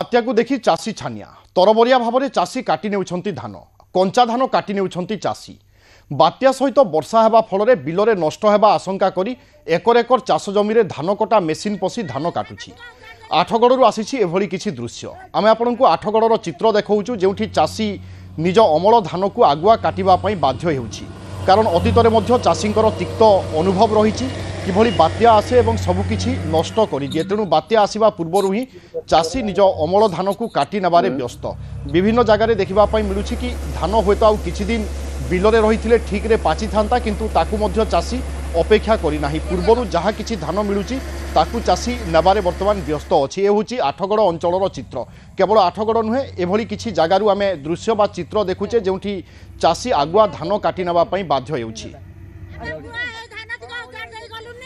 बात्या को देखी चाषी छानिया तरबरिया भाव में चाषी काटी नेउछंती धान कंचा धान काटी नेउछंती चाषी बात्या सहित वर्षा हेबा फल बिलरे नष्ट हेबा आशंका करी एकर एकर चाष जमी रे धान कटा मेसीन पशि धान काटुछि। आठगड़ू आसी एभली किछि दृश्य आमे आपनकु आठगड़र चित्र देखाउछु जेउठी चाषी निज अमल धान को आगुआ काटिबा पई बाध्य हेउछि कारण अतीतरे मध्य चाषींकर तिक्त अनुभव रहिछि किभली बात्या आसे एवं सबुकिछि नष्ट करि दिए। तेणु बात्या आसिबा पूर्वरु ही चाषी निज अमल धान को काटी नेबारे व्यस्त। विभिन्न जगार देखा मिलूछि कि धान हुए तो किछि दिन बिलरे रही ठीक रे पाची था किंतु ताकू मध्य चाषी अपेक्षा करना पूर्वर जहाँ किछि धान मिलूछि ताकू चाषी नेबारे वर्तमान व्यस्त अच्छी। ये हूँ आठगड़ अंचलर चित्र। केवल आठगड़ नुहे एभली किछि जगारू आमे दृश्य बा चित्र देखुचे जोंठी चाषी आगुआ धान काटी नेबा पई बाध्य हेउछि।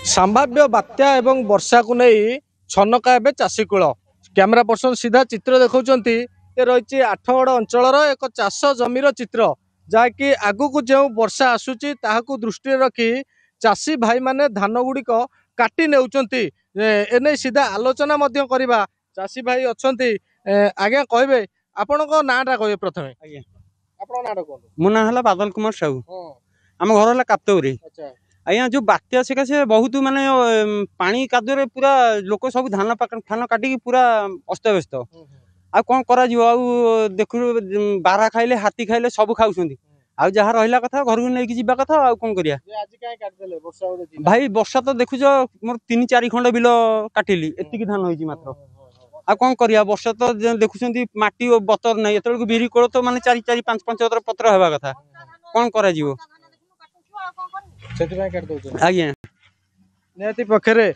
संभाव्य बात्या एवं वर्षा को नहीं छनका एवं चाषी कूल कैमेरा पर्सन सीधा चित्र देखौचंती। ये रही आठगड़ अंचलर एक चाष जमीर चित्र जहाँकि आगु जो वर्षा आसूची ताहाकू दृष्टि रखी चाषी भाई माने धान गुड़िक काटी नेउचंती। एने सीधा आलोचना मध्य करिबा। चाषी भाई अछंती आज्ञा कहबे आपण को नाटा कहबे प्रथमे आज्ञा आपण नाटा कोन मो ना हला बादल कुमार साहू हम घर हला काप्तौरी। अच्छा आज्ञा जो बात्या से बहुत माने पानी कादुरे पूरा लोक सब धान फान काटिकी पूरा अस्तव्यस्त आ कौन करा जिवो आ देखु बारा खाइले हाथी खाइले सब खाउछंती आ जहाँ रहिला कथा घर को नहीं जीवा कथा आ कौन करिया भाई वर्षा तो देखुछ मोर 3-4 खंड बिल काटिली एतिकी धान होइची मात्र आ कौन करिया वर्षा तो देखुछंती माटी और बतर नहीं एतल बिरी कोड़ तो माने 4-5 पत्र हेबा कथा कौन करा जिवो आज्ञा निहाती पक्षरे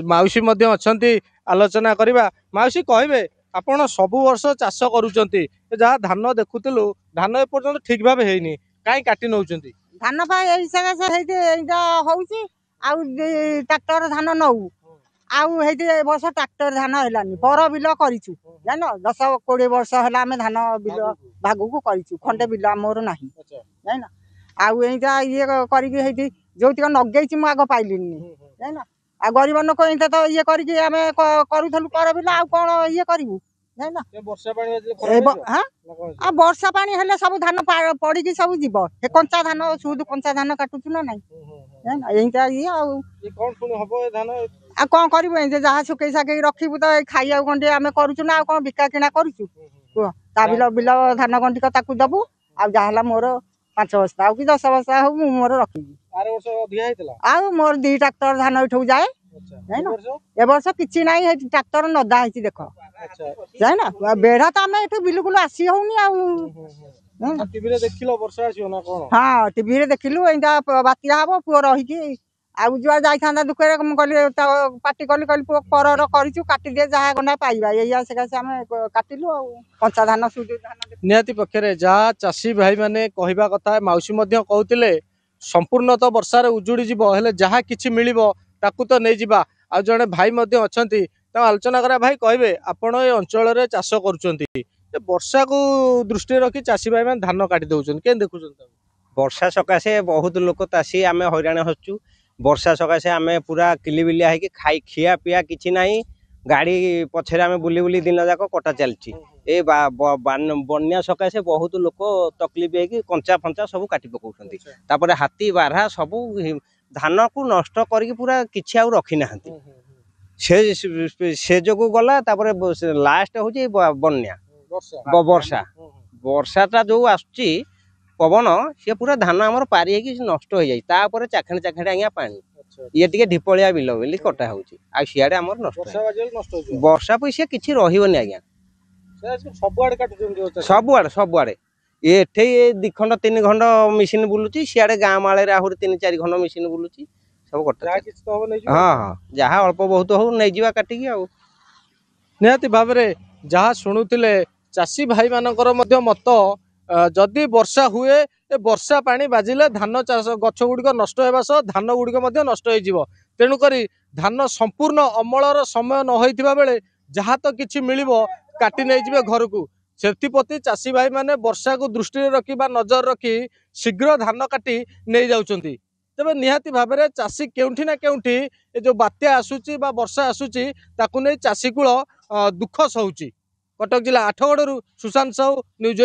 माउसी मध्य अछंती आलोचना करिबा। माउसी कहबे आपण सब वर्ष चाष करूचंती जहाँ धान देखुतलु धान ए पर्यंत ठीक भाबे हेइनी काई काटी नउचंती धान पा एई सगा से हेइते एइजा होउची आ ट्रैक्टर धान नउ आ हेइते ए वर्ष ट्रैक्टर धान हेलानी पर बिल करिछु जानो 10-20 वर्ष हला हमें धान बिल भागु को करिछु खंडे बिल मोर नाही जानो आ एइजा ये करिके हेइती जोतिक नगेइची मु आग पाइलिनी जानो आ गरीब लोक एइता तो ये करिके हमें करूथलु पर बिल आ कोन ये करिवु जानो ए वर्षा पानी हां आ वर्षा पानी हेले सब धान पड़ी की सब जीव हे कंचा धान सुद कंचा धान काटुछु ना नहीं जानो एइता ये आ ये कोन सुन हबो ए धान आ कौन करू जहाँ सुखई साकई रखू तो खाइया गंडे आम करूँ ना कौन बिका किना करूँ ता बिल बिल धान गंडिक ताकू दबू आ जहाँ मोर 5 बस्ता कि 10 बस्ता हो मोर रखी आ मोर 2 ट्रैक्टर धान उठू जाए ए वर्ष किसी ना ट्रैक्टर नदा है देख जाए ना बेढ़ा तो आम ये बिल्कुल आसी होनी हाँ टीवी देखिलु एंता बात्या हम पुओ रही आउ जुआ जाइथा दुखे कहली पार्टी कली कहली पुओ कर काटी दिए जहाँ गंडा पाइबा या से आम काटिलु आ कंचा धान सुध धान निहाती पक्षरे जहाँ चाषी भाई माने कहवा कथा माउसी मध्य कहते संपूर्ण तो वर्षार उजुड़ी जीव हेले जहाँ किछि मिलिबो ताकू तो नहीं जिबा। आ जड़े भाई मध्य अछंती आलोचना करा भाई कहबे आपण ए अंचल रे चाष करूचंती वर्षा को दृष्टि रखी चाषी भाई माने धान काटी दउछन के देखुछन वर्षा सकाशे बहुत लोक चाषी आम हईराण हसुँ वर्षा सकाशे आम पूरा किलिबिलिया है खाई खिया पिया किछि नाही गाड़ी पछरे आम बुली बुली दिन जाक कटा चलछि ए बन्या सकाशे बहुत लोक तकलीफ है कंचा फंचा सब काटी पकाउछंती तापरे हाथी बारहा सब धान को नष्ट करके पूरा किछि आउ रखी नाहंती से जो गला तापरे लास्ट होची बन्या वर्षा वर्षाटा जो आसुची पवन सी पूरा धान आमर पारी है नष्ट हो जाए चाखेड़े चाखेड़े आज्ञा पानी ये टे ढिपलिया बिल बोली कटा हो सियाड़े आमर नष्ट वर्षा पैसा किसी रही आज्ञा सबुआड़े ये 2 खंड 3 खंड मेसीन बुलूची सियाड़े गाँ माले आहरी 3-4 खंड मेसीन बुलूची सब कटा हाँ हाँ जहाँ अल्प बहुत हो नहीं जावा काटिकी आ निहाती भाव में जहाँ शुणुले चाषी भाई मानकर मत जदि वर्षा हुए ए वर्षा पानी बाजिले धान चाष गछ गुड़िक नष्ट होगा सह धान गुड़िक नष्ट हो तेणुक धान संपूर्ण अमलर समय न होइथिबा बेले जहाँ तो किछि मिलिबो काटी नहीं जिवे घर को सेप्रति चाषी भाई माने वर्षा को दृष्टि रखी नजर रखी शीघ्र धान काटी नहीं जाउछंती। तेबे निहाती भाव में चाषी केउठी ना केउठी ए जो बात्या आसुची बा वर्षा आसुची ताकू नहीं चाषी कूल दुख सहुची। कटक जिला आठगड़ू सुशांत साहू न्यूज।